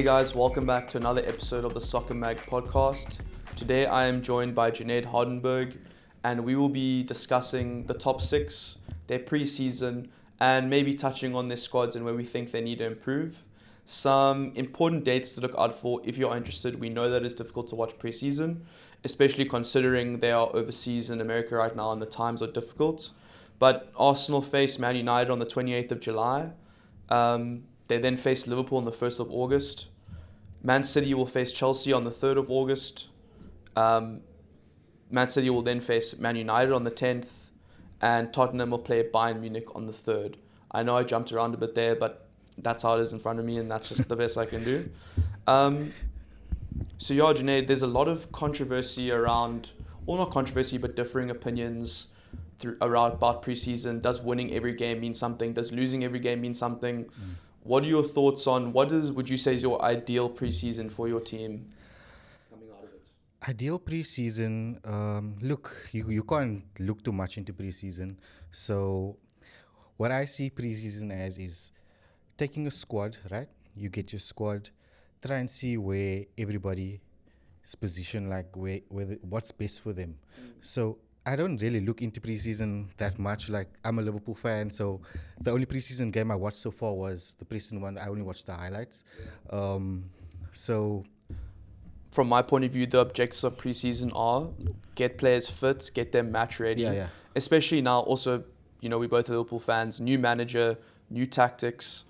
Hey guys, welcome back to another episode of the Soccermag podcast. Today I am joined by Junaid Hardenberg and we will be discussing the top six, their preseason, and maybe touching on their squads and where we think they need to improve. Some important dates to look out for if you're interested. We know that it's difficult to watch preseason, especially considering they are overseas in America right now and the times are difficult. But Arsenal face Man United on the 28th of July. They then face Liverpool on the 1st of August. Man City will face Chelsea on the 3rd of August. Man City will then face Man United on the 10th. And Tottenham will play Bayern Munich on the 3rd. I know I jumped around a bit there, but that's how it is in front of me, and that's just the best I can do. So yeah, Junaid, there's a lot of controversy around, or not controversy, but differing opinions about preseason. Does winning every game mean something? Does losing every game mean something? What are your thoughts on would you say is your ideal preseason for your team coming out of it? Ideal preseason, look, you can't look too much into preseason. So what I see preseason as is taking a squad, right? You get your squad, try and see where everybody's position, like what's best for them. So I don't really look into preseason that much. Like, I'm a Liverpool fan, so the only preseason game I watched so far was the preseason one. I only watched the highlights. So from my point of view, the objectives of preseason are get players fit, get them match ready. Yeah. Especially now, also, we're both Liverpool fans, new manager, new tactics.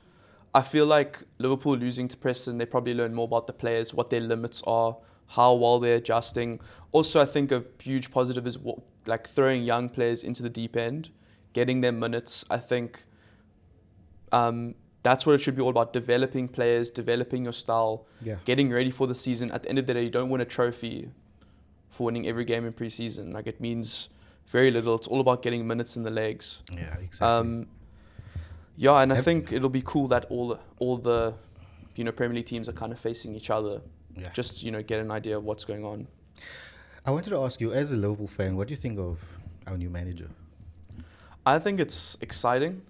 I feel like Liverpool losing to Preston, they probably learn more about the players, what their limits are, how well they're adjusting. Also, I think a huge positive is like throwing young players into the deep end, getting them minutes. I think that's what it should be all about, developing players, developing your style, getting ready for the season. At the end of the day, you don't win a trophy for winning every game in preseason. Like, it means very little. It's all about getting minutes in the legs. Yeah, exactly. I think it'll be cool that all the Premier League teams are kind of facing each other. Yeah. Just, get an idea of what's going on. I wanted to ask you, as a Liverpool fan, what do you think of our new manager? I think it's exciting.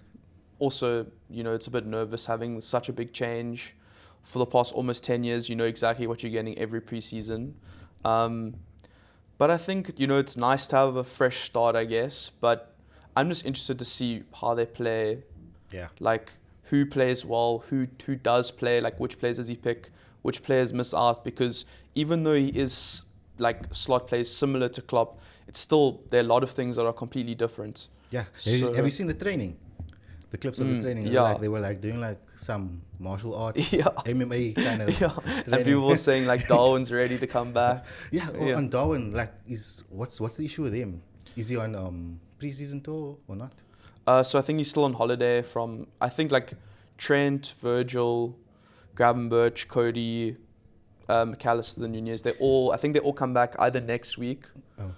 Also, it's a bit nervous having such a big change. For the past almost 10 years, you know exactly what you're getting every preseason. But I think, it's nice to have a fresh start, I guess. But I'm just interested to see how they play. Yeah. Like, who plays well, who does play, like which players does he pick, which players miss out. Because even though he is like slot plays similar to Klopp, it's still, there are a lot of things that are completely different. Yeah. Have you seen the training? The clips of the training? Yeah. They were like doing like some martial arts, MMA kind of training. And people were saying like Darwin's ready to come back. On Darwin, like, what's the issue with him? Is he on preseason tour or not? So I think he's still on holiday from, I think like Trent, Virgil, Gravenberch, Cody, McAllister, Nunez, I think they all come back either next week.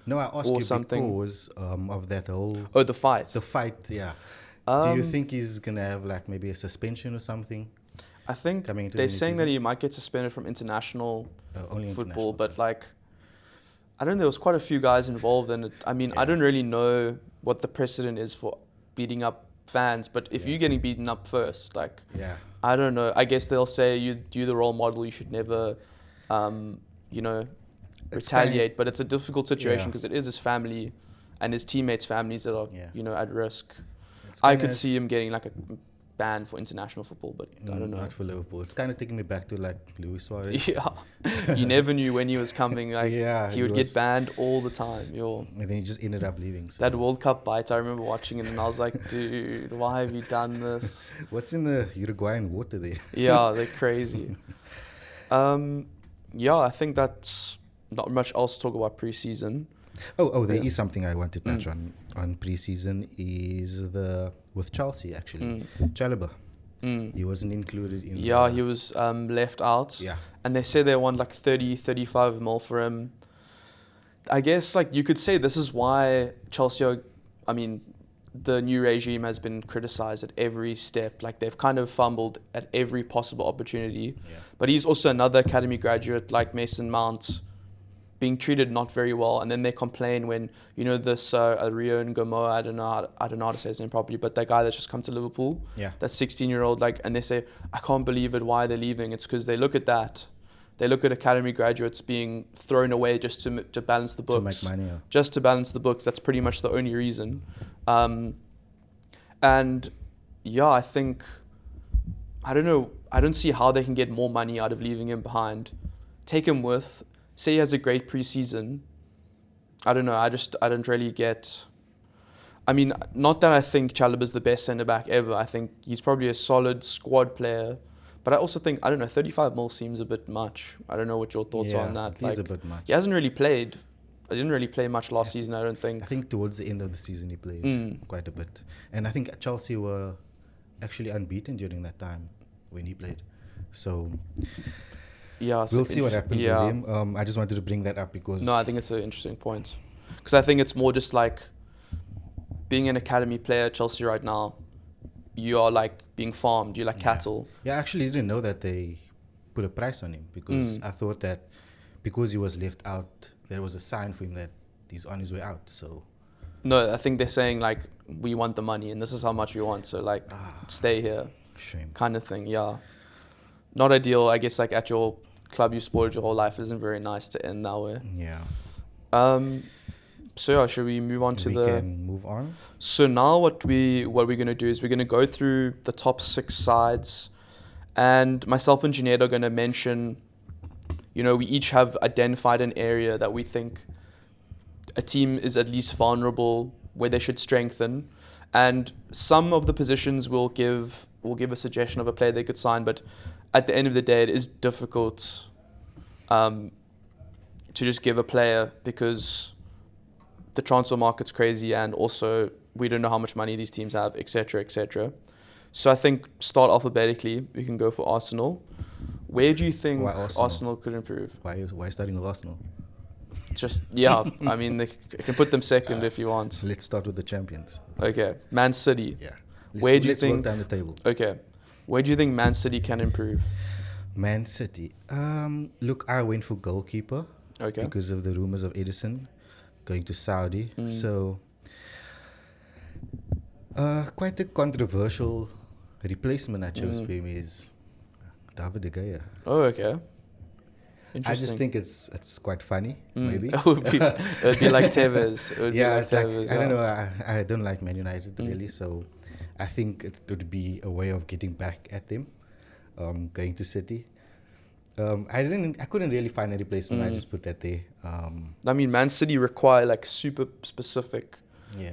No, I asked you because of that whole... Oh, the fight. The fight, yeah. Do you think he's going to have like maybe a suspension or something? I think they're saying that he might get suspended from international football, but like, I don't know, there was quite a few guys involved in it. I mean, I don't really know what the precedent is for beating up fans, but if you're getting beaten up first, like, I don't know. I guess they'll say you're the role model, you should never, retaliate. But it's a difficult situation because it is his family and his teammates' families that are, at risk. I could see him getting like a ban for international football, but I don't know. Not for Liverpool. It's kind of taking me back to like Luis Suarez. Yeah, you never knew when he was coming. Like, he would get banned all the time. And then he just ended up leaving. So. That World Cup bite, I remember watching it, and I was like, dude, why have you done this? What's in the Uruguayan water there? Yeah, they're crazy. I think that's not much else to talk about preseason. There is something I want to touch on preseason is with Chelsea actually. Chalobah. He wasn't included in he was left out. Yeah. And they say they want like 35 mil for him. I guess like you could say this is why Chelsea the new regime has been criticized at every step. Like, they've kind of fumbled at every possible opportunity. Yeah. But he's also another academy graduate like Mason Mount, being treated not very well, and then they complain when this Rio and Gomoa, I don't know how to say his name properly, but that guy that's just come to Liverpool, that 16-year-old, and they say, I can't believe it, why they're leaving. It's because they look at that. They look at academy graduates being thrown away just to balance the books. To make money. Yeah. Just to balance the books. That's pretty much the only reason. And yeah, I think, I don't know, I don't see how they can get more money out of leaving him behind. Take him with, say he has a great preseason. I don't know, I don't really get... I mean, not that I think Chalobah's the best centre-back ever. I think he's probably a solid squad player. But I also think, I don't know, 35 mil seems a bit much. I don't know what your thoughts are on that. He's a bit much. He hasn't really played. I didn't really play much last season, I don't think. I think towards the end of the season he played quite a bit. And I think Chelsea were actually unbeaten during that time when he played. So yeah, we'll see what happens with him. I just wanted to bring that up because... No, I think it's an interesting point. Because I think it's more just like being an academy player at Chelsea right now, you are like being farmed. You're like cattle. Yeah, I actually didn't know that they put a price on him because I thought that because he was left out, there was a sign for him that he's on his way out. So no, I think they're saying like, we want the money and this is how much we want. So like, stay here. Shame. Kind of thing, yeah. Not ideal. I guess like at your club you supported your whole life isn't very nice to end that way. Yeah. So yeah, should we move on to we can move on. So now what we're going to do is we're going to go through the top 6 sides, and myself and Junaid are going to mention, we each have identified an area that we think a team is at least vulnerable, where they should strengthen, and some of the positions will give a suggestion of a player they could sign, but at the end of the day it is difficult to just give a player because the transfer market's crazy, and also we don't know how much money these teams have, etc., etc. So I think start alphabetically. We can go for Arsenal. Where do you think Arsenal could improve? Why starting with Arsenal? Just I mean, they can put them second if you want. Let's start with the champions. Okay, Man City. Yeah. Where do you think? Work down the table. Okay, where do you think Man City can improve? Man City. Look, I went for goalkeeper. Okay. Because of the rumors of Edison going to Saudi. So, quite a controversial replacement I chose for him is David De Gea. Oh, okay. I just think it's quite funny, maybe. It would be like Tevez. I don't know. I don't like Man United really, so I think it would be a way of getting back at them, going to City. I couldn't really find a replacement. I just put that there. I mean, Man City require like super specific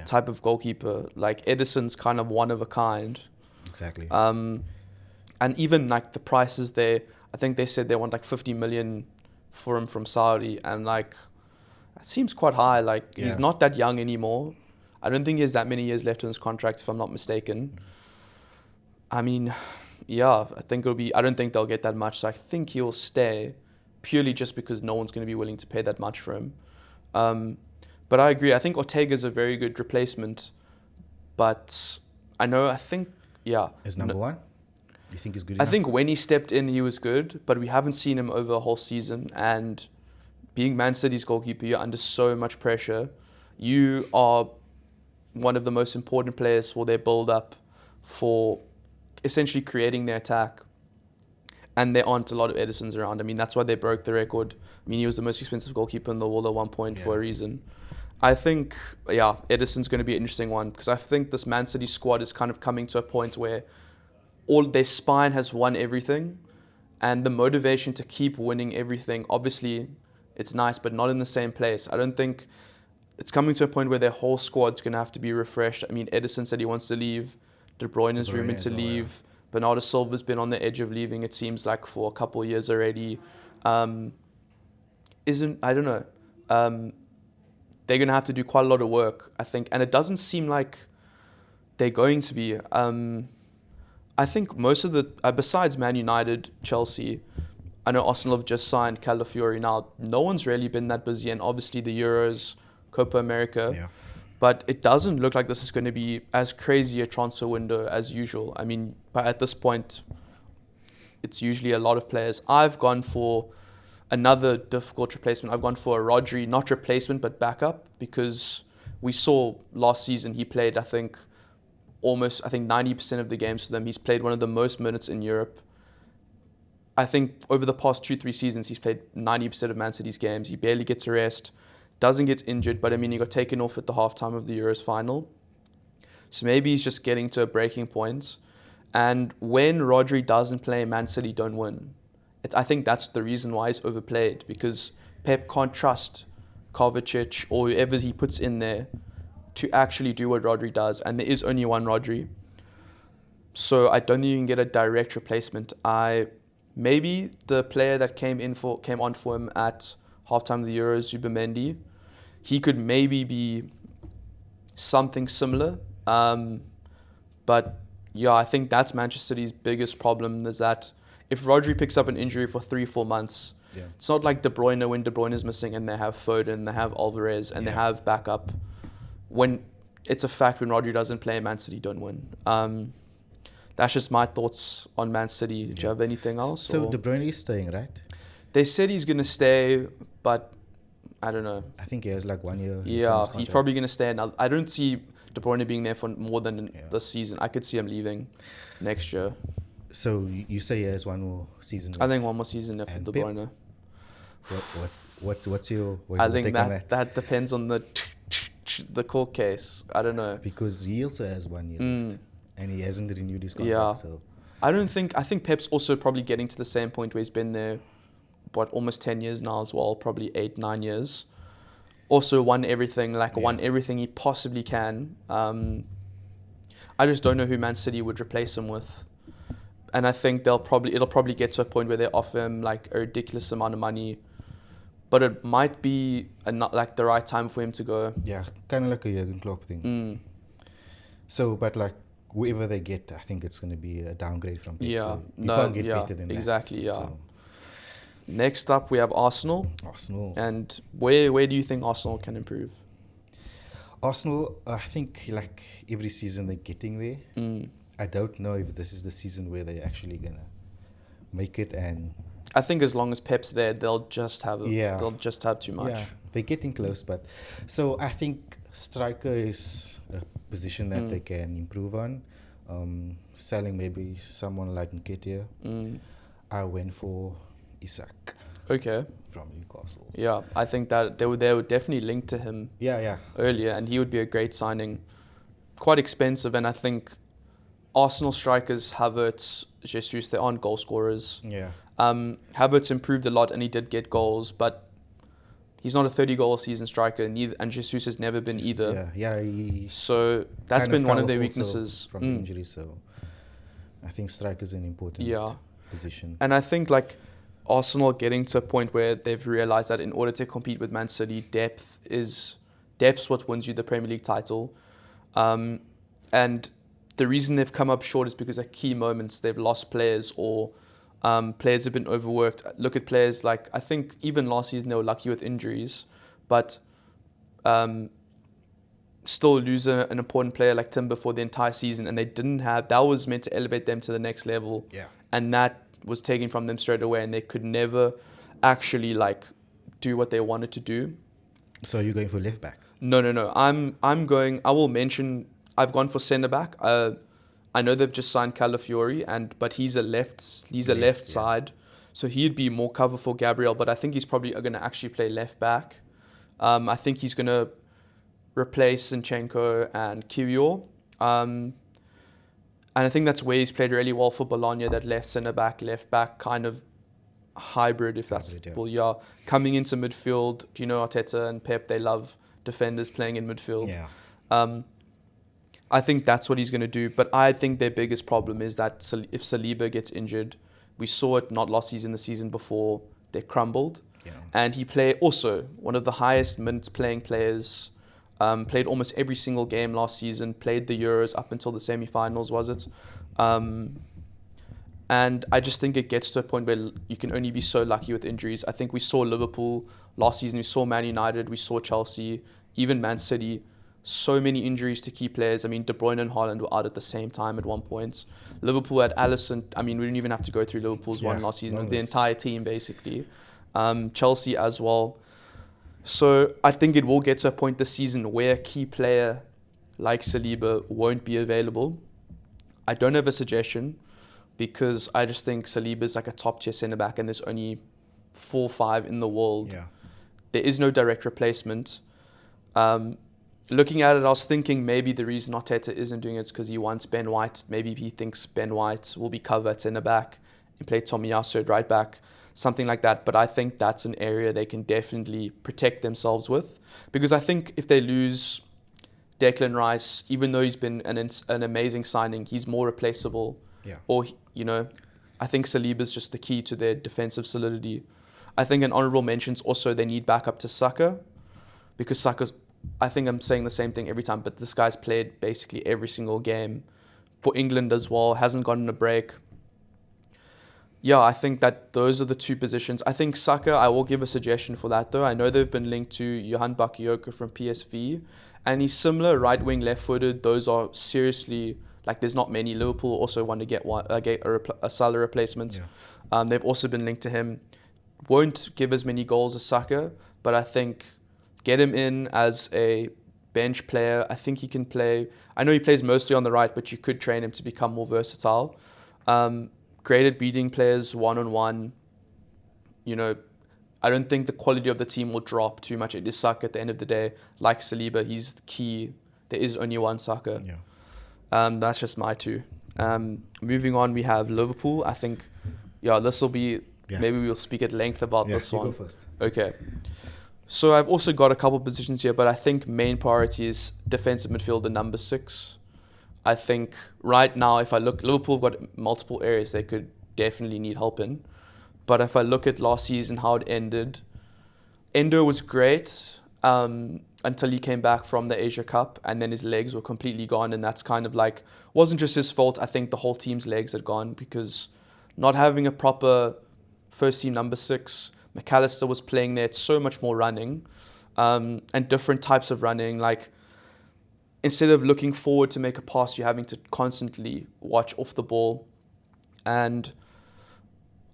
type of goalkeeper. Like Edison's kind of one of a kind. Exactly. And even like the prices there, I think they said they want like 50 million for him from Saudi, and like that seems quite high. Like he's not that young anymore. I don't think he has that many years left in his contract, if I'm not mistaken. I mean, I think I don't think they'll get that much. So I think he'll stay purely just because no one's going to be willing to pay that much for him. But I agree. I think Ortega's a very good replacement. But Is number one? You think he's good enough? I think when he stepped in, he was good, but we haven't seen him over a whole season. And being Man City's goalkeeper, you're under so much pressure. You are one of the most important players for their build-up, for essentially creating their attack. And there aren't a lot of Edisons around. I mean, that's why they broke the record. I mean, he was the most expensive goalkeeper in the world at one point for a reason. I think, Edison's going to be an interesting one, because I think this Man City squad is kind of coming to a point where all their spine has won everything, and the motivation to keep winning everything, obviously it's nice, but not in the same place. I don't think it's coming to a point where their whole squad's going to have to be refreshed. I mean, Edison said he wants to leave. De Bruyne is rumored to leave. Bernardo Silva's been on the edge of leaving, it seems like, for a couple of years already. I don't know. They're going to have to do quite a lot of work, I think. And it doesn't seem like they're going to be. I think most of the, besides Man United, Chelsea, I know Arsenal have just signed Calafiori now. No one's really been that busy, and obviously the Euros, Copa America. Yeah. But it doesn't look like this is going to be as crazy a transfer window as usual. I mean, but at this point, it's usually a lot of players. I've gone for another difficult replacement. I've gone for a Rodri, not replacement, but backup, because we saw last season he played, I think 90% of the games for them. He's played one of the most minutes in Europe. I think over the past 2-3 seasons, he's played 90% of Man City's games. He barely gets a rest, doesn't get injured, but I mean, he got taken off at the halftime of the Euros final. So maybe he's just getting to a breaking point. And when Rodri doesn't play, Man City don't win. I think that's the reason why he's overplayed, because Pep can't trust Kovacic or whoever he puts in there to actually do what Rodri does. And there is only one Rodri. So I don't think you can get a direct replacement. Maybe the player that came on for him at halftime of the Euros, Zubimendi, he could maybe be something similar. But yeah, I think that's Manchester City's biggest problem, is that if Rodri picks up an injury for 3-4 months, it's not like De Bruyne when De Bruyne is missing and they have Foden, they have Alvarez, and they have backup. When it's a fact, when Rodri doesn't play, Man City don't win. That's just my thoughts on Man City. Do you have anything else? So De Bruyne is staying, right? They said he's going to stay, but I don't know. I think he has like 1 year. Yeah, he's probably going to stay. I don't see De Bruyne being there for more than this season. I could see him leaving next year. So you say he has one more season left? I think one more season left for De Bruyne. What's your I think that depends on the court case. I don't know. Because he also has 1 year left. And he hasn't renewed his contract. Yeah. So I think Pep's also probably getting to the same point where he's been there, almost 10 years now as well, probably 8-9 years. Also won everything he possibly can. I just don't know who Man City would replace him with. And I think it'll probably get to a point where they offer him like a ridiculous amount of money. But it might be not like the right time for him to go. Yeah, kind of like a Jurgen Klopp thing. So, but like, whoever they get, I think it's going to be a downgrade from Pep. Yeah, so you can't get better than that. Exactly, yeah. So. Next up, we have Arsenal. And where do you think Arsenal can improve? Arsenal, I think like every season they're getting there. I don't know if this is the season where they're actually going to make it. And I think as long as Pep's there, they'll just have too much. Yeah, they're getting close. But so I think striker is a position that they can improve on. Selling maybe someone like Nketiah. I went for Isak. Okay. From Newcastle. Yeah, I think that they were definitely linked to him. Yeah. Earlier, and he would be a great signing. Quite expensive, and I think Arsenal strikers, Havertz, Jesus, they aren't goal scorers. Yeah. Havertz improved a lot, and he did get goals, but he's not a 30-goal season striker, and Jesus has never been either. Yeah. So that's been one of their weaknesses from injury. So I think striker is an important position. And I think like Arsenal getting to a point where they've realised that in order to compete with Man City, depth's what wins you the Premier League title. And the reason they've come up short is because at key moments they've lost players or players have been overworked. Look at players like, I think even last season they were lucky with injuries, but still lose an important player like Timber for the entire season, and they didn't have, that was meant to elevate them to the next level. Yeah. And that was taken from them straight away, and they could never actually like do what they wanted to do. So you're going for left back? No. I've gone for centre back. I know they've just signed Calafiori, but he's a left side, so he'd be more cover for Gabriel. But I think he's probably going to actually play left back. I think he's going to replace Zinchenko and Kiwior. And I think that's where he's played really well for Bologna, that left back kind of hybrid, if that's possible. Yeah, coming into midfield. Do you know Arteta and Pep, they love defenders playing in midfield. Yeah. I think that's what he's going to do. But I think their biggest problem is that if Saliba gets injured, we saw it not last season, the season before, they crumbled. Yeah. And he played also one of the highest minutes playing players. Played almost every single game last season, played the Euros up until the semi-finals, was it? And I just think it gets to a point where you can only be so lucky with injuries. I think we saw Liverpool last season, we saw Man United, we saw Chelsea, even Man City. So many injuries to key players. I mean, De Bruyne and Haaland were out at the same time at one point. Liverpool had Alisson. I mean, we didn't even have to go through Liverpool's one last season. It was the entire team, basically. Chelsea as well. So I think it will get to a point this season where a key player like Saliba won't be available. I don't have a suggestion because I just think Saliba is like a top tier centre back and there's only 4 or 5 in the world. Yeah. There is no direct replacement. Looking at it, I was thinking maybe the reason Arteta isn't doing it is because he wants Ben White. Maybe he thinks Ben White will be covered in the back and play Tomiyasu at right back, something like that. But I think that's an area they can definitely protect themselves with, because I think if they lose Declan Rice, even though he's been an amazing signing, he's more replaceable. Yeah. Or, I think Saliba's just the key to their defensive solidity. I think an honourable mentions also they need backup to Saka, because Saka's, I think I'm saying the same thing every time, but this guy's played basically every single game for England as well, hasn't gotten a break. Yeah, I think that those are the 2 positions. I think Saka, I will give a suggestion for that though. I know they've been linked to Johan Bakayoko from PSV, and he's similar, right wing, left footed. Those are seriously, like, there's not many. Liverpool also want to get a Salah replacement. Yeah. They've also been linked to him. Won't give as many goals as Saka, but I think get him in as a bench player. I think he can play. I know he plays mostly on the right, but you could train him to become more versatile. Great at beating players one-on-one. I don't think the quality of the team will drop too much. It is Saka at the end of the day. Like Saliba, he's the key. There is only one Saka. Yeah. That's just my 2. Moving on, we have Liverpool. I think, this will be... Yeah. Maybe we'll speak at length about this one. Go first. Okay. So I've also got a couple of positions here, but I think main priority is defensive midfielder number 6. I think right now, if I look, Liverpool have got multiple areas they could definitely need help in. But if I look at last season, how it ended, Endo was great until he came back from the Asia Cup, and then his legs were completely gone. And that's kind of like, wasn't just his fault. I think the whole team's legs had gone because not having a proper first team number 6, McAllister was playing there. It's so much more running and different types of running. Like, instead of looking forward to make a pass, you're having to constantly watch off the ball. And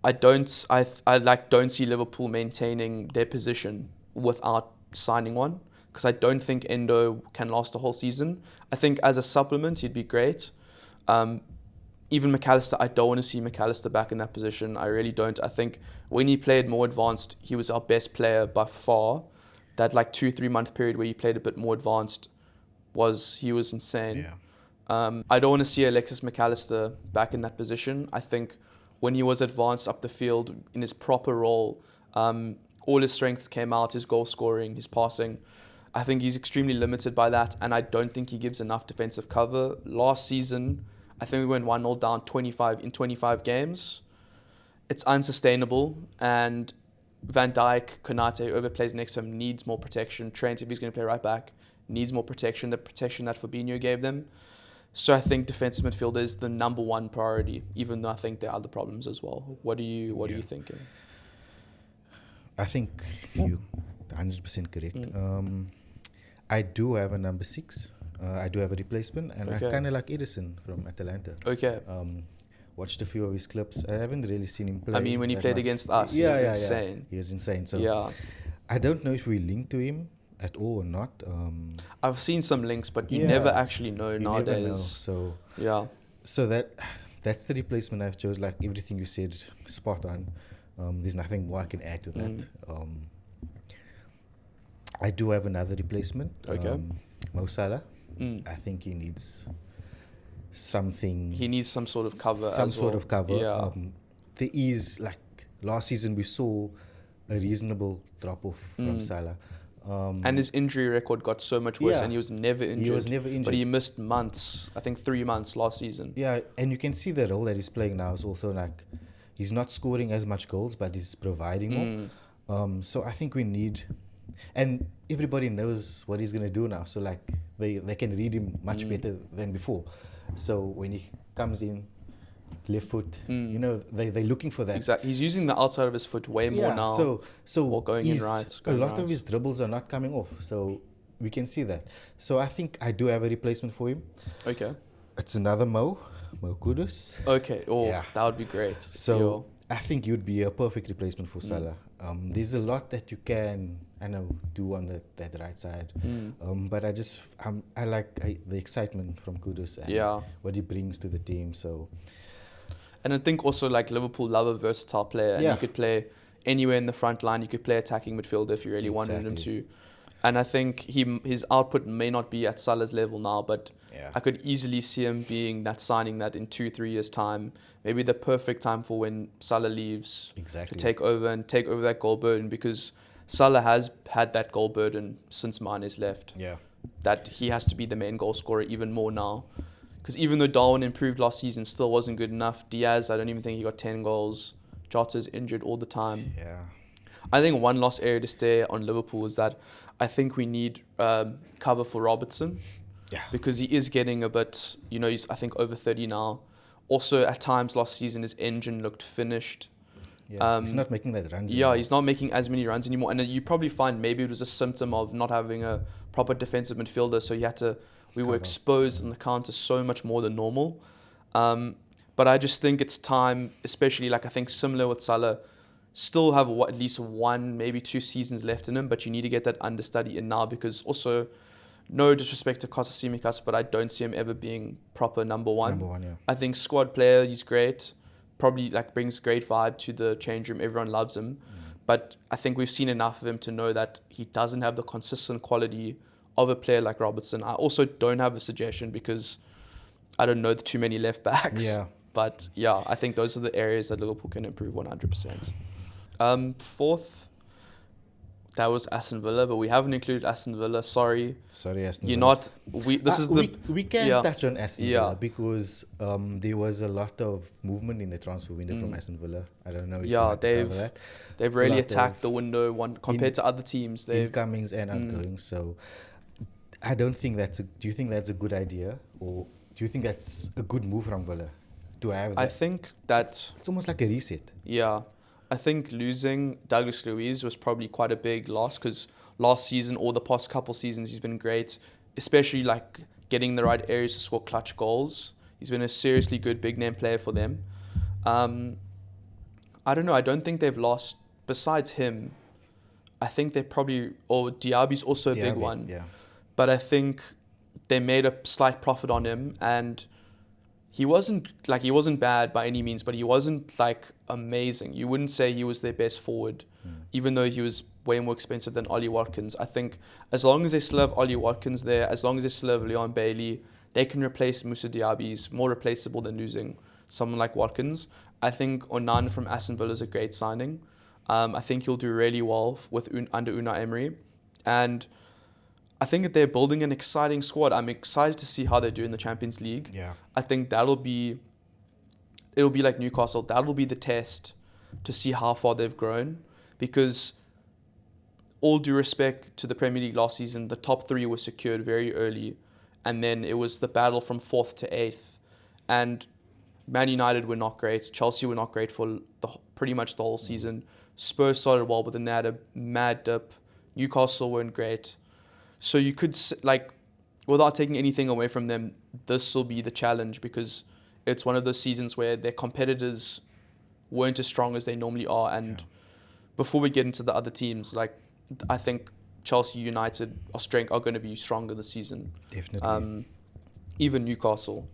I don't see Liverpool maintaining their position without signing one, because I don't think Endo can last the whole season. I think as a supplement, he'd be great. Even McAllister, I don't want to see McAllister back in that position. I really don't. I think when he played more advanced, he was our best player by far. That 2-3 month period where he played a bit more advanced, he was insane. Yeah. I don't want to see Alexis McAllister back in that position. I think when he was advanced up the field in his proper role, all his strengths came out, his goal scoring, his passing. I think he's extremely limited by that, and I don't think he gives enough defensive cover. Last season, I think we went 1-0 down 25 games. It's unsustainable, and Van Dijk, Konate, whoever plays next to him, needs more protection. Trent, if he's going to play right back, needs more protection, the protection that Fabinho gave them. So I think defensive midfielder is the number 1 priority, even though I think there are other problems as well. What are you thinking? I think you're 100% correct. I do have a number 6. I do have a replacement, and I kind of like Edison from Atalanta. Okay. Watched a few of his clips. I haven't really seen him play. I mean, when he played against us, he was insane. He was insane. So I don't know if we link to him at all or not. I've seen some links, but you never actually know nowadays. Never know. So that's the replacement I've chose. Like everything you said, spot on. There's nothing more I can add to that. I do have another replacement. Mo Salah. I think he needs something. He needs some sort of cover. Some sort of cover. Yeah. There is, like last season, we saw a reasonable drop off from Salah. And his injury record got so much worse, and he was never injured. But he missed months. I think 3 months last season. Yeah, and you can see the role that he's playing now is also like he's not scoring as much goals, but he's providing more. So I think we need, and everybody knows what he's gonna do now. So like they can read him much better than before. So when he comes in, left foot, they're looking for that. Exactly. He's using the outside of his foot way more now. So going in right. A lot of his dribbles are not coming off. So we can see that. So I think I do have a replacement for him. Okay. It's another Mo Kudus. Okay. That would be great. So I think you'd be a perfect replacement for Salah. There's a lot that you can, I know, do on that right side. But I like the excitement from Kudus and what he brings to the team. So, and I think also like Liverpool love a versatile player, and Yeah. he could play anywhere in the front line. You could play attacking midfielder if you really wanted him Exactly. to. And I think his output may not be at Salah's level now, but Yeah. I could easily see him being that signing that in 2-3 years time, maybe the perfect time for when Salah leaves Exactly. to take over that goal burden, because Salah has had that goal burden since Mane's left. Yeah. That he has to be the main goal scorer even more now. Because even though Darwin improved last season, still wasn't good enough. Diaz, I don't even think he got 10 goals. Jota's injured all the time. Yeah. I think one lost area to stay on Liverpool is that I think we need cover for Robertson. Yeah. Because he is getting a bit, he's I think over 30 now. Also, at times last season, his engine looked finished. Yeah. He's not making that runs. Yeah, anymore. he's not making as many runs anymore. And you probably find maybe it was a symptom of not having a proper defensive midfielder. So we were Cover. exposed on the counter so much more than normal. But I just think it's time, especially like I think similar with Salah, still have at least 1, maybe 2 seasons left in him. But you need to get that understudy in now, because also, no disrespect to Costa Tsimikas, but I don't see him ever being proper number one. Number one, yeah. I think squad player, he's great. Probably like brings great vibe to the change room. Everyone loves him. But I think we've seen enough of him to know that he doesn't have the consistent quality of a player like Robertson. I also don't have a suggestion because I don't know too many left backs. Yeah. But yeah, I think those are the areas that Liverpool can improve 100%. Fourth, that was Aston Villa, but we haven't included Aston Villa. Sorry. Aston You're Villa. not. We can Yeah. touch on Aston Yeah. Villa because there was a lot of movement in the transfer window from Aston Villa. I don't know if you want to cover that. They've really lot attacked of the window compared to other teams. They've Incomings and outgoings. So I don't think do you think that's a good idea, or do you think that's a good move from Villa to have that? I think that It's almost like a reset. yeah, I think losing Douglas Luiz was probably quite a big loss, because last season or the past couple seasons he's been great, especially like getting the right areas to score clutch goals. He's been a seriously good big name player for them. I don't know. I don't think they've lost besides him. I think they probably, or Diaby's also a big Diaby, one. Yeah. But I think they made a slight profit on him, and he wasn't bad by any means, but he wasn't like amazing. You wouldn't say he was their best forward, even though he was way more expensive than Ollie Watkins. I think as long as they still have Ollie Watkins there, as long as they still have Leon Bailey, they can replace Moussa Diaby. He's more replaceable than losing someone like Watkins. I think Onan from Aston Villa is a great signing. I think he'll do really well under Unai Emery. And I think that they're building an exciting squad. I'm excited to see how they do in the Champions League. Yeah. I think it'll be like Newcastle. That'll be the test to see how far they've grown. Because all due respect to the Premier League last season, the top 3 were secured very early. And then it was the battle from 4th to 8th. And Man United were not great. Chelsea were not great for pretty much the whole season. Spurs started well, but then they had a mad dip. Newcastle weren't great. So you could, without taking anything away from them, this will be the challenge, because it's one of those seasons where their competitors weren't as strong as they normally are. And before we get into the other teams, I think Chelsea, United are going to be stronger this season. Definitely. Even Newcastle.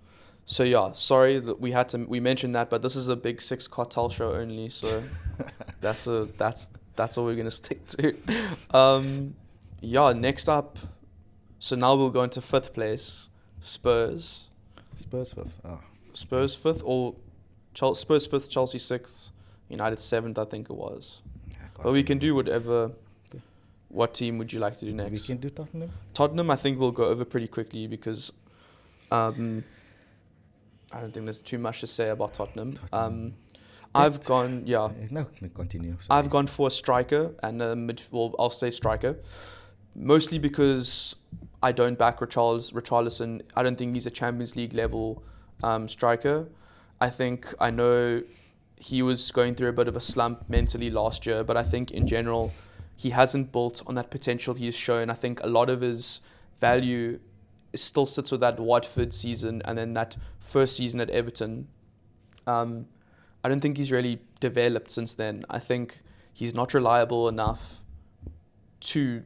So yeah, sorry that we mentioned that, but this is a Big Six cartel show only, so that's all we're gonna stick to. Next up, so now we'll go into 5th place, Spurs. Spurs 5th. Oh. Spurs 5th, or Spurs 5th, Chelsea 6th, United 7th, I think it was. But we can do whatever. What team would you like to do next? We can do Tottenham. Tottenham, I think we'll go over pretty quickly, because I don't think there's too much to say about Tottenham. I've gone, No, continue. Sorry. I've gone for a striker and a I'll say striker, mostly because I don't back Richarlison. I don't think he's a Champions League level striker. I know he was going through a bit of a slump mentally last year, but I think in general he hasn't built on that potential he's shown. I think a lot of his value still sits with that Watford season and then that first season at Everton. I don't think he's really developed since then. I think he's not reliable enough to.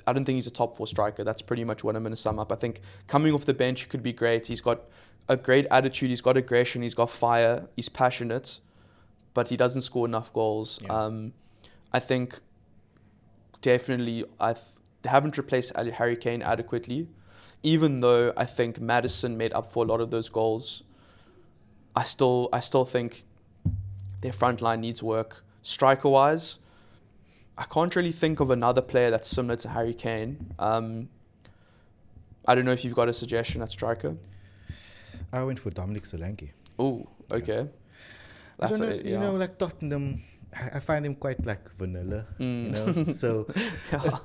I don't think he's a top 4 striker. That's pretty much what I'm going to sum up. I think coming off the bench could be great. He's got a great attitude. He's got aggression. He's got fire. He's passionate, but he doesn't score enough goals. Yeah. I think definitely they haven't replaced Harry Kane adequately, even though I think Maddison made up for a lot of those goals. I still think their front line needs work. Striker-wise, I can't really think of another player that's similar to Harry Kane. I don't know if you've got a suggestion at striker. I went for Dominic Solanke. Oh, okay. I don't know, you know, like Tottenham, I find them quite like vanilla, you know. So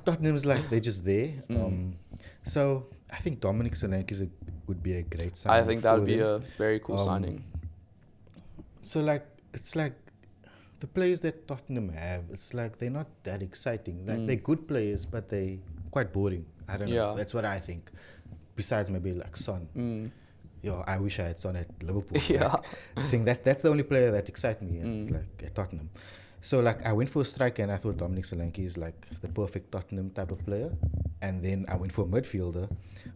Tottenham's like they're just there. So I think Dominic Solanke would be a great signing. I think that would be a very cool signing. So like it's like the players that Tottenham have, it's like they're not that exciting. Like they're good players, but they quite boring. I don't know. That's what I think. Besides maybe like Son. Yo, I wish I had Son at Liverpool. Yeah. Like, I think that's the only player that excites me at Tottenham. So like I went for a striker and I thought Dominic Solanke is like the perfect Tottenham type of player. And then I went for a midfielder,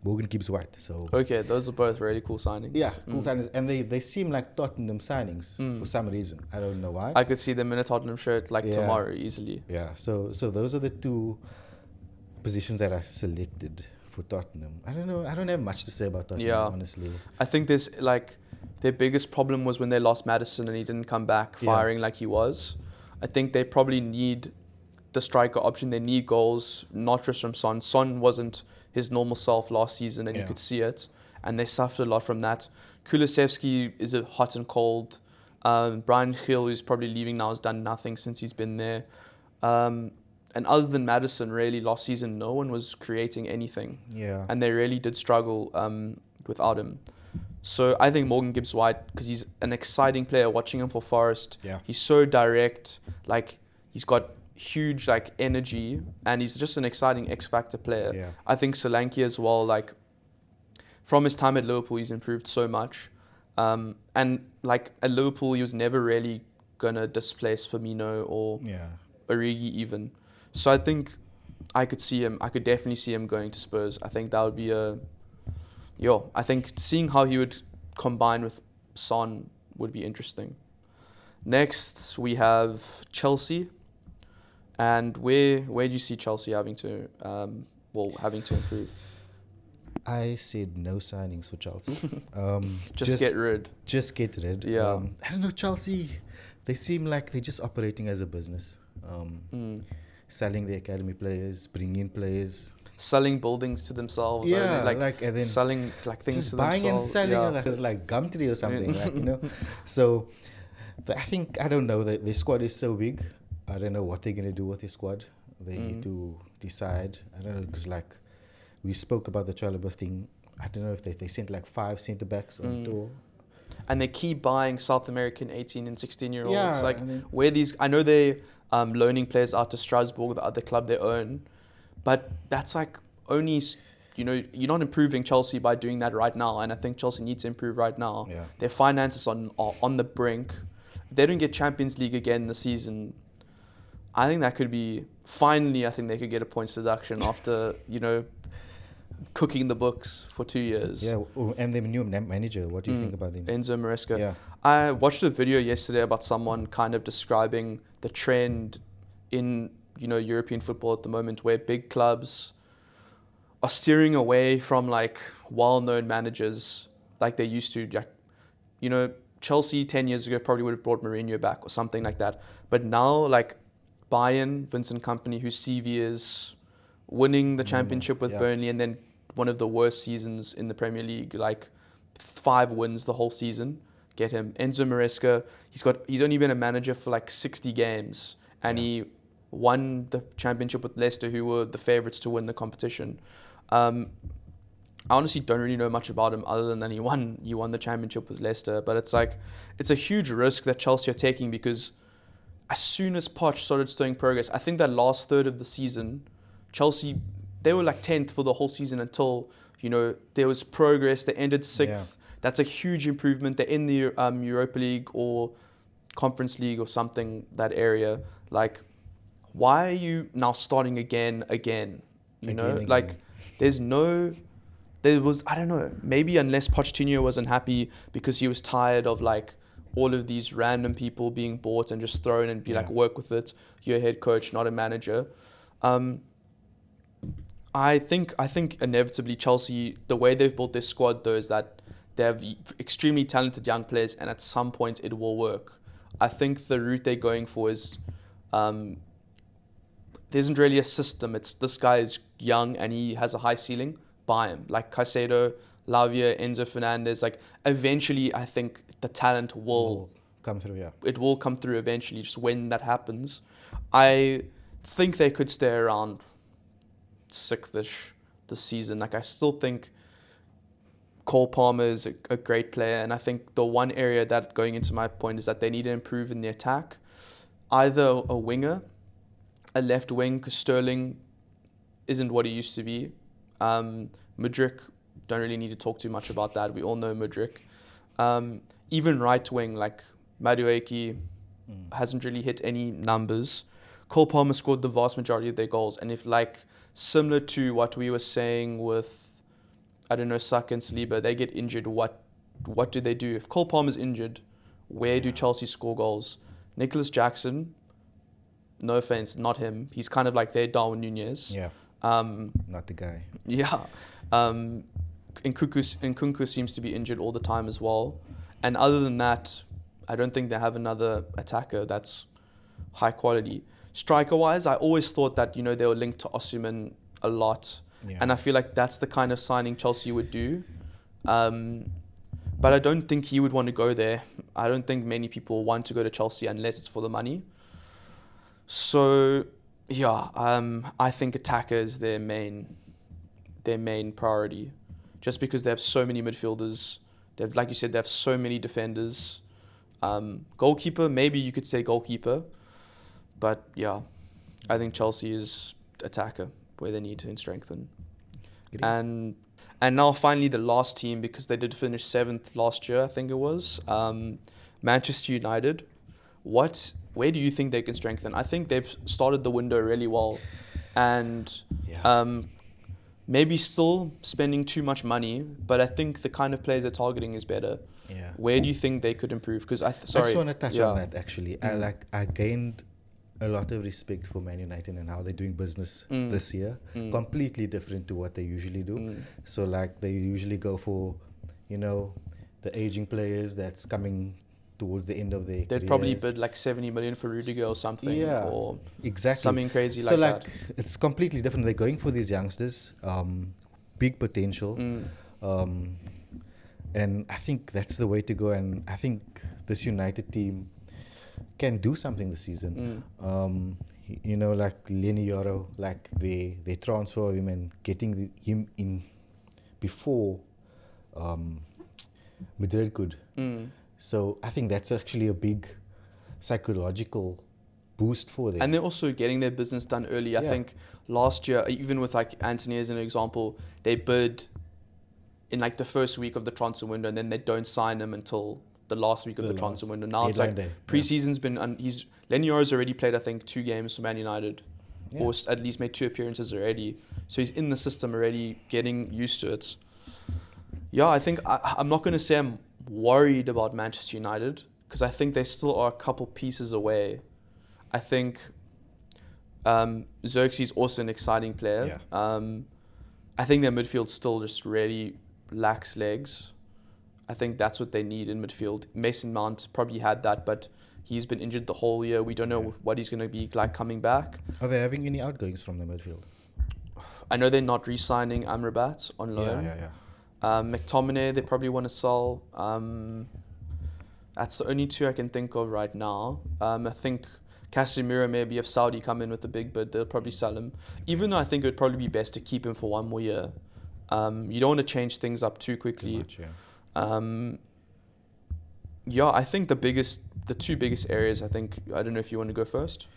Morgan Gibbs-White. So okay, those are both really cool signings. Yeah, cool signings. And they seem like Tottenham signings for some reason. I don't know why. I could see them in a Tottenham shirt tomorrow easily. Yeah, so those are the two positions that I selected for Tottenham. I don't know. I don't have much to say about Tottenham, honestly. I think there's like their biggest problem was when they lost Maddison and he didn't come back firing like he was. I think they probably need the striker option. They need goals, not just from Son. Son wasn't his normal self last season, and you could see it. And they suffered a lot from that. Kulusevski is a hot and cold. Brian Hill, who's probably leaving now, has done nothing since he's been there. And other than Maddison, really, last season, no one was creating anything. Yeah. And they really did struggle without him. So I think Morgan Gibbs-White, because he's an exciting player, watching him for Forest, he's so direct, like he's got huge like energy, and he's just an exciting X-factor player. Yeah. I think Solanke as well, like from his time at Liverpool, he's improved so much. And like at Liverpool, he was never really going to displace Firmino or Origi even. So I think I could definitely see him going to Spurs. I think that would be I think seeing how he would combine with Son would be interesting. Next, we have Chelsea. And where do you see Chelsea having to improve? I said no signings for Chelsea. Just get rid. Just get rid. Yeah. I don't know, Chelsea, they seem like they're just operating as a business. Selling the academy players, bringing in players. Selling buildings to themselves. Yeah, and then selling like things to themselves. Just buying and selling like it's like Gumtree or something, like, you know. So I don't know, their squad is so big. I don't know what they're going to do with their squad. They need to decide. I don't know, because like we spoke about the Chalobah thing. I don't know if they sent like 5 centre-backs on tour. And they keep buying South American 18 and 16-year-olds. Yeah, like I know they're loaning players out to Strasbourg, the other club they own. But that's like only, you're not improving Chelsea by doing that right now. And I think Chelsea needs to improve right now. Yeah. Their finances are on the brink. If they don't get Champions League again this season, I think that could be, finally, I think they could get a points deduction after, cooking the books for 2 years. Yeah, and the new manager, what do you think about him? Enzo Maresca. Yeah. I watched a video yesterday about someone kind of describing the trend in, European football at the moment, where big clubs are steering away from like well-known managers like they used to. Like, Chelsea 10 years ago probably would have brought Mourinho back or something like that. But now, like Bayern, Vincent Kompany, whose CV is winning the championship with Burnley, and then one of the worst seasons in the Premier League, like 5 wins the whole season. Get him. Enzo Maresca, he's only been a manager for like 60 games, and he won the championship with Leicester, who were the favourites to win the competition. I honestly don't really know much about him other than that he won the championship with Leicester. But it's a huge risk that Chelsea are taking, because as soon as Poch started showing progress, I think that last third of the season, Chelsea, they were like 10th for the whole season until, there was progress. They ended 6th. Yeah. That's a huge improvement. They're in the Europa League or Conference League or something, that area. Like, why are you now starting again? You know, Again. like I don't know, maybe unless Pochettino wasn't happy because he was tired of like all of these random people being bought and just thrown and be like, work with it. You're a head coach, not a manager. I think inevitably Chelsea, the way they've built their squad though, is that they have extremely talented young players, and at some point it will work. I think the route they're going for is there isn't really a system. It's this guy is young and he has a high ceiling. Buy him. Like Caicedo, Lavia, Enzo Fernandez. Like eventually, I think the talent will come through. Yeah, it will come through eventually. Just when that happens, I think they could stay around sixth-ish this season. Like I still think Cole Palmer is a great player, and I think the one area that, going into my point, is that they need to improve in the attack. Either a winger, a left wing, because Sterling isn't what he used to be. Mudryk, don't really need to talk too much about that. We all know Mudryk. Even right wing, like Madueke, hasn't really hit any numbers. Cole Palmer scored the vast majority of their goals, and if like similar to what we were saying with, I don't know, Saka and Saliba, they get injured, what do they do? If Cole Palmer's injured, where do Chelsea score goals? Nicholas Jackson, no offense, not him. He's kind of like their Darwin Nunez. Yeah. Not the guy. Yeah. Nkunku seems to be injured all the time as well. And other than that, I don't think they have another attacker that's high quality. Striker-wise, I always thought that, you know, they were linked to Osimhen a lot. Yeah. And I feel like that's the kind of signing Chelsea would do. But I don't think he would want to go there. I don't think many people want to go to Chelsea unless it's for the money. So, yeah, I think attacker is their main priority. Just because they have so many midfielders. They've, like you said, they have so many defenders. Goalkeeper, maybe you could say goalkeeper. But, yeah, I think Chelsea is attacker where they need to strengthen. And now finally the last team, because they did finish 7th last year, I think it was, Manchester United. Where do you think they can strengthen? I think they've started the window really well, and maybe still spending too much money, but I think the kind of players they're targeting is better. Yeah. Where do you think they could improve? Because I just want to touch on that actually. I gained a lot of respect for Man United and how they're doing business this year. Completely different to what they usually do. So like they usually go for, you know, the aging players that's coming towards the end of their They'd probably bid like 70 million for Rudiger or something. Yeah, or exactly. something crazy so like that. It's completely different. They're going for these youngsters, big potential. And I think that's the way to go. And I think this United team can do something this season. You know, like Lenny Yoro, like they transfer him and getting him in before Madrid could. So I think that's actually a big psychological boost for them. And they're also getting their business done early. I think last year, even with like Anthony as an example, they bid in like the first week of the transfer window, and then they don't sign him until the last week of the transfer window. Now it's like pre-season's been, Lenny Yoro's already played, I think, 2 games for Man United, or at least made 2 appearances already. So he's in the system already, getting used to it. Yeah, I think I'm not going to say I'm worried about Manchester United, because I think they still are a couple pieces away. I think Xerxes also an exciting player. I think their midfield still just really lacks legs. I think that's what they need in midfield. Mason Mount probably had that, but he's been injured the whole year. We don't know what he's going to be like coming back. Are they having any outgoings from the midfield? I know they're not re-signing Amrabat on loan. McTominay, they probably want to sell. That's the only 2 I can think of right now. I think Casemiro, maybe if Saudi come in with a big bid, they'll probably sell him. Even though I think it would probably be best to keep him for 1 more year. You don't want to change things up too quickly. I think the 2 biggest areas, I don't know if you want to go first.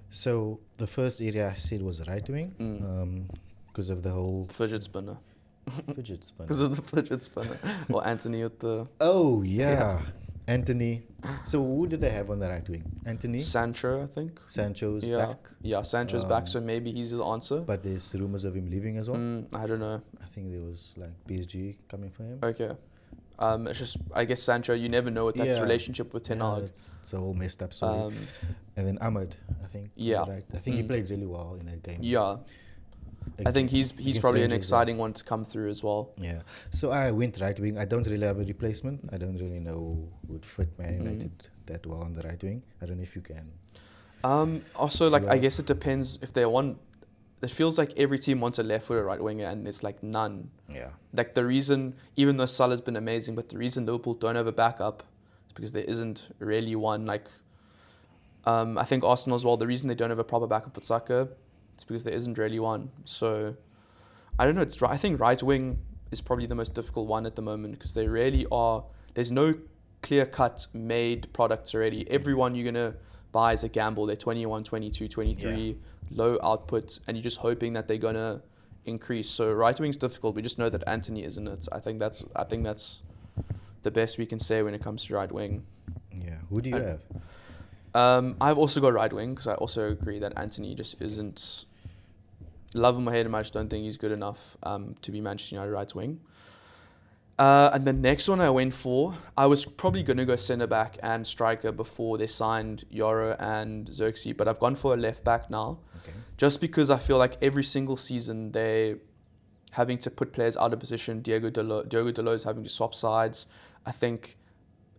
So the first area I said was right wing, because of the whole fidget spinner. Fidget spinner. Because of the fidget spinner. Or Anthony with the... Oh, yeah. Anthony. So who did they have on the right wing? Anthony? Sancho, I think. Sancho's Yeah. back. Yeah, Sancho's back, so maybe he's the answer. But there's rumors of him leaving as well. I don't know. I think there was like PSG coming for him. Okay. It's just, I guess Sancho, you never know with that Yeah. relationship with Ten Hag. It's a whole messed up story. And then Ahmed, I think. Yeah. Right. I think he played really well in that game. Yeah. I think he's against probably an Rangers, exciting one to come through as well. Yeah. So I went right wing. I don't really have a replacement. I don't really know who would fit Man United that well on the right wing. I don't know if you can. Also, like, I guess it depends if they want. It feels like every team wants a left footer right winger, and there's like none. Yeah. Like the reason, even though Salah's been amazing, but the reason Liverpool don't have a backup is because there isn't really one. Like, I think Arsenal as well. The reason they don't have a proper backup with Saka, it's because there isn't really one. So, I don't know. I think right wing is probably the most difficult one at the moment because they really are. There's no clear-cut made products already. Everyone you're gonna buy is a gamble. They're 21, 22, 23, low output, and you're just hoping that they're gonna increase. So right wing's difficult. We just know that Anthony isn't it. I think that's the best we can say when it comes to right wing. Yeah. Who do you have? I've also got right wing because I also agree that Anthony just isn't. Love him or hate him, I just don't think he's good enough to be Manchester United right wing. And the next one I went for, I was probably going to go centre back and striker before they signed Yoro and Xerxes, but I've gone for a left back now, just because I feel like every single season they're having to put players out of position. Diogo Dalot is having to swap sides. I think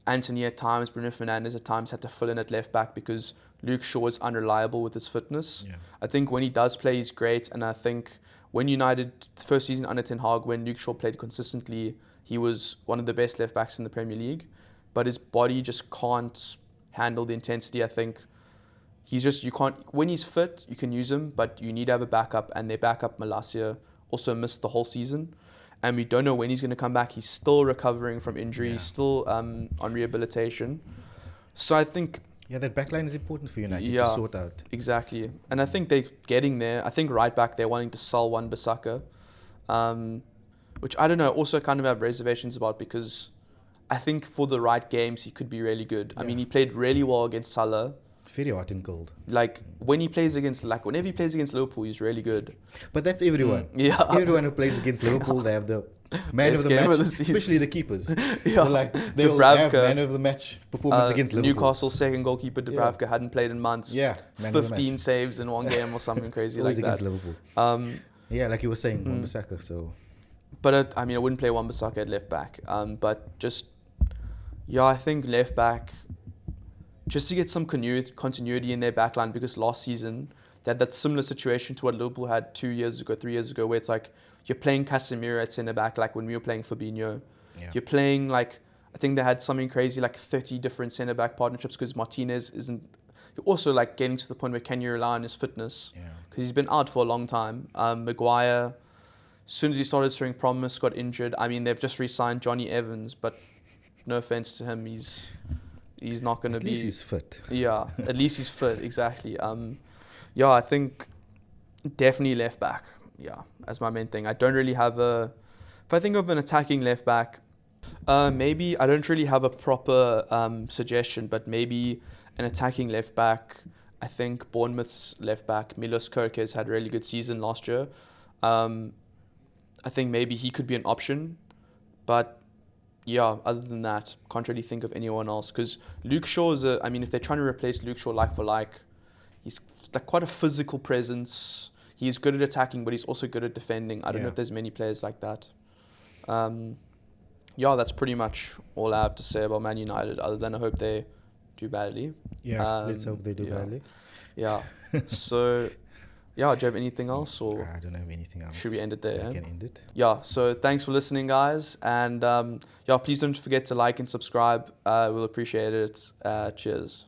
Anthony at times, Bruno Fernandes at times had to fill in at left back because Luke Shaw is unreliable with his fitness. Yeah. I think when he does play, he's great, and I think when United, first season under Ten Hag, when Luke Shaw played consistently, he was one of the best left backs in the Premier League, but his body just can't handle the intensity. I think you can't, when he's fit, you can use him, but you need to have a backup, and their backup, Malacia, also missed the whole season. And we don't know when he's going to come back. He's still recovering from injury, still on rehabilitation. So I think... Yeah, that backline is important for United to sort out. Exactly. And I think they're getting there. I think right back, they're wanting to sell Wan-Bissaka. Which I don't know, also kind of have reservations about because I think for the right games, he could be really good. Yeah. I mean, he played really well against Salah. It's very hot and cold. Like, whenever he plays against Liverpool, he's really good. But that's everyone. Yeah. Everyone who plays against Liverpool, they have the man of the match, especially the keepers. They'll have man of the match performance against Liverpool. Newcastle's second goalkeeper, Dubravka, hadn't played in months. Yeah. 15 saves in one game or something crazy like that. Always against Liverpool. Yeah, like you were saying, Wan-Bissaka, so... But I wouldn't play Wan-Bissaka at left back. But just, I think left back, just to get some continuity in their backline, because last season they had that similar situation to what Liverpool had 3 years ago, where it's like you're playing Casemiro at centre back, like when we were playing Fabinho. Yeah. You're playing like, I think they had something crazy like 30 different centre back partnerships because Martinez isn't. You're also like getting to the point where can you rely on his fitness? Because he's been out for a long time. Maguire. As soon as he started showing promise, got injured. I mean, they've just re-signed Johnny Evans, but no offense to him, he's not going to be... At least he's fit. Yeah, at least he's fit, exactly. I think definitely left back, as my main thing. I don't really have if I think of an attacking left back, maybe I don't really have a proper suggestion, but maybe an attacking left back. I think Bournemouth's left back, Milos Kerkez, had a really good season last year. I think maybe he could be an option, but other than that, can't really think of anyone else. Because Luke Shaw is if they're trying to replace Luke Shaw like for like, he's like quite a physical presence. He's good at attacking, but he's also good at defending. I don't know if there's many players like that. That's pretty much all I have to say about Man United, other than I hope they do badly. Yeah, let's hope they do badly. Yeah, so... Yeah, do you have anything else? Or I don't have anything else. Should we end it there? We can end it. Yeah, so thanks for listening, guys. And please don't forget to like and subscribe. We'll appreciate it. Cheers.